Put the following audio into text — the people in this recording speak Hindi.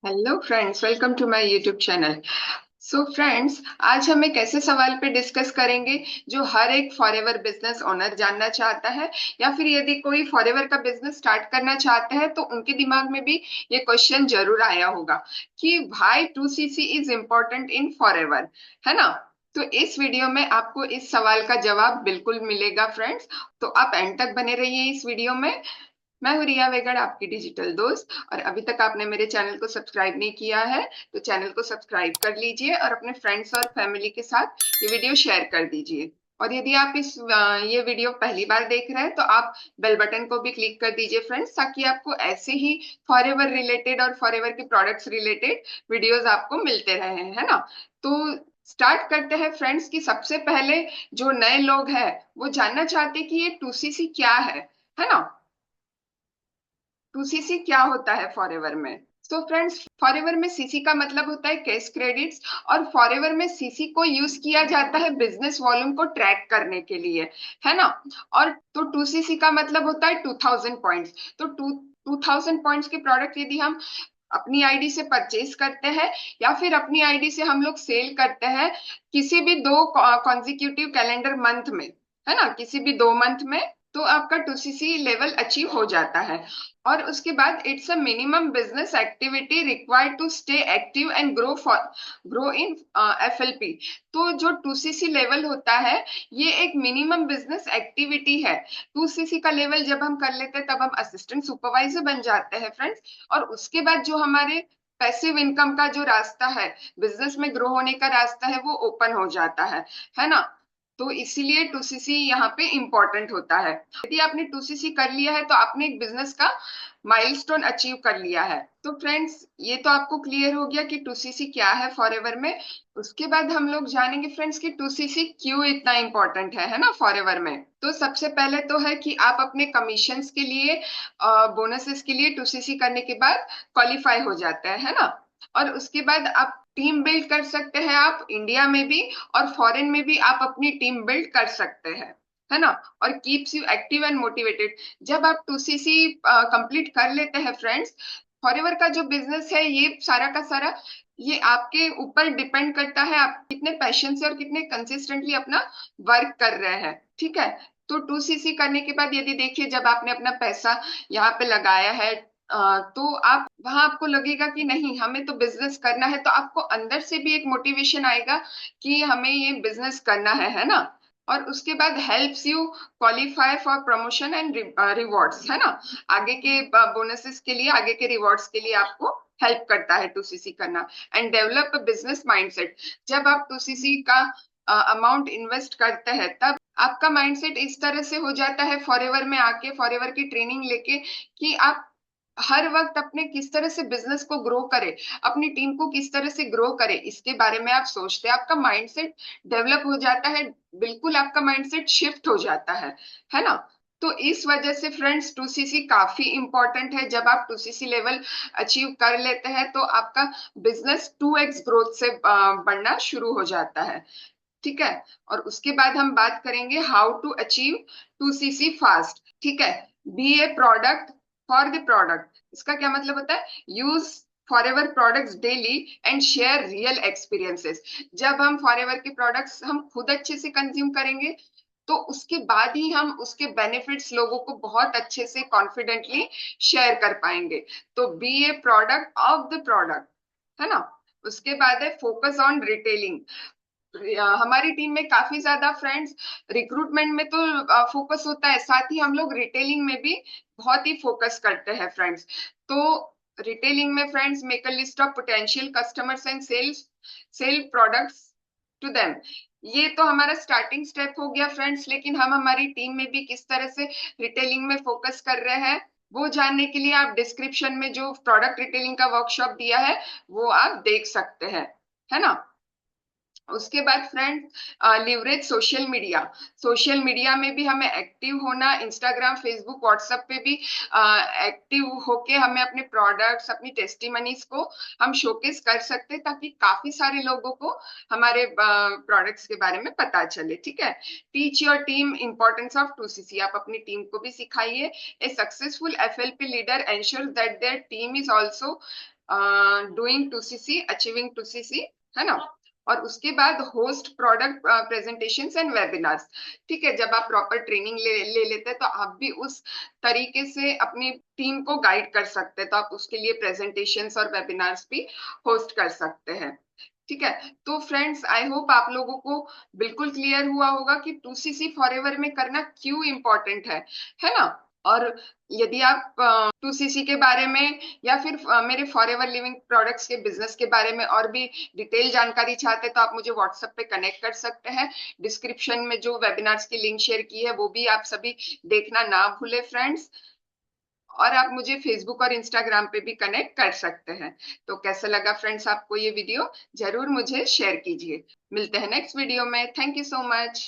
Hello friends, welcome to my YouTube channel. So friends, आज हम एक ऐसे सवाल पे डिस्कस करेंगे जो हर एक फॉरएवर बिजनेस ओनर जानना चाहता है, या फिर यदि कोई फॉरएवर का बिजनेस स्टार्ट करना चाहता है तो उनके दिमाग में भी ये क्वेश्चन जरूर आया होगा कि भाई 2cc is important in forever, है ना। तो इस वीडियो में आपको इस सवाल का जवाब बिल्कुल मिलेगा फ्रेंड्स। तो आप एंड तक बने रहिए इस वीडियो में। मैं हूँ रिया वेगड़, आपकी डिजिटल दोस्त। और अभी तक आपने मेरे चैनल को सब्सक्राइब नहीं किया है तो चैनल को सब्सक्राइब कर लीजिए और अपने फ्रेंड्स और फैमिली के साथ ये वीडियो शेयर कर दीजिए। और यदि आप ये वीडियो पहली बार देख रहे हैं तो आप बेल बटन को भी क्लिक कर दीजिए फ्रेंड्स, ताकि आपको ऐसे ही फॉरएवर रिलेटेड और फॉरएवर के प्रोडक्ट्स रिलेटेड वीडियोस आपको मिलते रहे, है ना। तो स्टार्ट करते हैं फ्रेंड्स कि सबसे पहले जो नए लोग हैं वो जानना चाहते हैं कि ये 2cc क्या है ना। 2cc क्या होता है फॉरएवर में। सो फ्रेंड्स, फॉरएवर में सीसी का मतलब होता है कैश क्रेडिट्स। और फॉरएवर में सीसी को यूज किया जाता है बिजनेस वॉल्यूम को ट्रैक करने के लिए, है ना। और तो 2cc का मतलब होता है 2000 पॉइंट्स। तो 2000 पॉइंट्स के प्रोडक्ट यदि हम अपनी आईडी से परचेज करते हैं या फिर अपनी आईडी से हम लोग सेल करते हैं किसी भी दो कॉन्जिक्यूटिव कैलेंडर मंथ में, है ना, किसी भी 2 मंथ में, तो आपका 2cc लेवल अचीव हो जाता है। और उसके बाद it's a minimum business activity required to stay active and grow in FLP. तो जो 2cc लेवल होता है ये एक मिनिमम बिजनेस एक्टिविटी है। 2cc का लेवल जब हम कर लेते हैं तब हम असिस्टेंट सुपरवाइजर बन जाते हैं फ्रेंड्स। और उसके बाद जो हमारे पैसिव इनकम का जो रास्ता है, बिजनेस में ग्रो होने का रास्ता है, वो ओपन हो जाता है ना। तो इसीलिए 2cc यहाँ पे इंपॉर्टेंट होता है। यदि आपने 2cc कर लिया है तो आपने एक बिजनेस का माइलस्टोन अचीव कर लिया है। तो फ्रेंड्स, ये तो आपको क्लियर हो गया कि 2cc क्या है फॉरएवर में। उसके बाद हम लोग जानेंगे फ्रेंड्स कि 2cc क्यों इतना इंपॉर्टेंट है ना फॉरएवर में। तो सबसे पहले तो है कि आप अपने कमीशंस के लिए, बोनसेस के लिए 2cc करने के बाद क्वालिफाई हो जाते हैं, है ना। और उसके बाद आप टीम बिल्ड कर सकते हैं, आप इंडिया में भी और फॉरेन में भी आप अपनी टीम बिल्ड कर सकते हैं, है ना। और keeps you active and motivated. जब आप 2cc कंप्लीट कर लेते हैं फ्रेंड्स, फॉरएवर का जो बिजनेस है ये सारा का सारा ये आपके ऊपर डिपेंड करता है आप कितने पैशन से और कितने कंसिस्टेंटली अपना वर्क कर रहे हैं, ठीक है। तो 2cc करने के बाद यदि देखिए, जब आपने अपना पैसा यहाँ पे लगाया है, तो आप वहां आपको लगेगा कि नहीं, हमें तो बिजनेस करना है, तो आपको अंदर से भी एक मोटिवेशन आएगा कि हमें ये बिजनेस करना है ना। और उसके बाद helps you qualify for promotion and rewards, है ना। आगे के बोनसेस के लिए, आगे के रिवॉर्ड्स के लिए आपको हेल्प करता है 2cc करना। And develop a business mindset. जब आप 2cc का अमाउंट इन्वेस्ट करते हैं तब आपका माइंडसेट इस तरह से हो जाता है फॉरएवर में आके, फॉरएवर की ट्रेनिंग लेके, कि आप हर वक्त अपने किस तरह से बिजनेस को ग्रो करे, अपनी टीम को किस तरह से ग्रो करे, इसके बारे में आप सोचते हैं, आपका माइंडसेट डेवलप हो जाता है। बिल्कुल आपका माइंडसेट शिफ्ट हो जाता है ना। तो इस वजह से फ्रेंड्स 2cc काफी इंपॉर्टेंट है। जब आप 2cc लेवल अचीव कर लेते हैं तो आपका बिजनेस 2x ग्रोथ से बढ़ना शुरू हो जाता है, ठीक है। और उसके बाद हम बात करेंगे how to achieve 2cc fast, ठीक है। Be a product for the product. इसका क्या मतलब होता है? Use Forever products daily and share real experiences. जब हम फॉरएवर के प्रोडक्ट्स हम खुद अच्छे से कंज्यूम करेंगे तो उसके बाद ही हम उसके बेनिफिट्स लोगों को बहुत अच्छे से कॉन्फिडेंटली शेयर कर पाएंगे। तो be a product of the product, है ना। उसके बाद है फोकस ऑन रिटेलिंग। हमारी टीम में काफी ज्यादा फ्रेंड्स रिक्रूटमेंट में तो फोकस होता है, साथ ही हम लोग रिटेलिंग में भी बहुत ही फोकस करते हैं फ्रेंड्स। तो रिटेलिंग में friends make a list of potential customers and sell products to them. ये तो हमारा स्टार्टिंग स्टेप हो गया फ्रेंड्स, लेकिन हम हमारी टीम में भी किस तरह से रिटेलिंग में फोकस कर रहे हैं वो जानने के लिए आप डिस्क्रिप्शन में जो प्रोडक्ट रिटेलिंग का वर्कशॉप दिया है वो आप देख सकते हैं, है ना। उसके बाद friend, leverage social media. Social media में भी हमें एक्टिव होना, इंस्टाग्राम फेसबुक व्हाट्सएप पे भी एक्टिव होके हमें अपने प्रोडक्ट्स अपनी टेस्टिमनीज को हम शोकेस कर सकते हैं, ताकि काफी सारे लोगों को हमारे प्रोडक्ट्स के बारे में पता चले, ठीक है। Teach your team importance of 2cc। आप अपनी टीम को भी सिखाइए। ए successful FLP leader ensures that their team is also doing 2cc, achieving 2cc, है ना। और उसके बाद host product presentations and webinars. ठीक है, जब आप प्रॉपर ट्रेनिंग ले लेते हैं तो आप भी उस तरीके से अपनी टीम को गाइड कर सकते हैं, तो आप उसके लिए प्रेजेंटेशंस और वेबिनार्स भी होस्ट कर सकते हैं। ठीक है, तो फ्रेंड्स आई होप आप लोगों को बिल्कुल क्लियर हुआ होगा कि 2cc फॉरएवर में करना क्यों इम्पोर्टेंट है ना। और यदि आप 2cc के बारे में या फिर मेरे फॉरएवर लिविंग प्रोडक्ट्स के बिजनेस के बारे में और भी डिटेल जानकारी चाहते हैं तो आप मुझे व्हाट्सएप पे कनेक्ट कर सकते हैं। डिस्क्रिप्शन में जो वेबिनार्स की लिंक शेयर की है वो भी आप सभी देखना ना भूले फ्रेंड्स। और आप मुझे फेसबुक और इंस्टाग्राम पे भी कनेक्ट कर सकते हैं। तो कैसा लगा फ्रेंड्स आपको ये वीडियो, जरूर मुझे शेयर कीजिए। मिलते हैं नेक्स्ट वीडियो में। Thank you so much.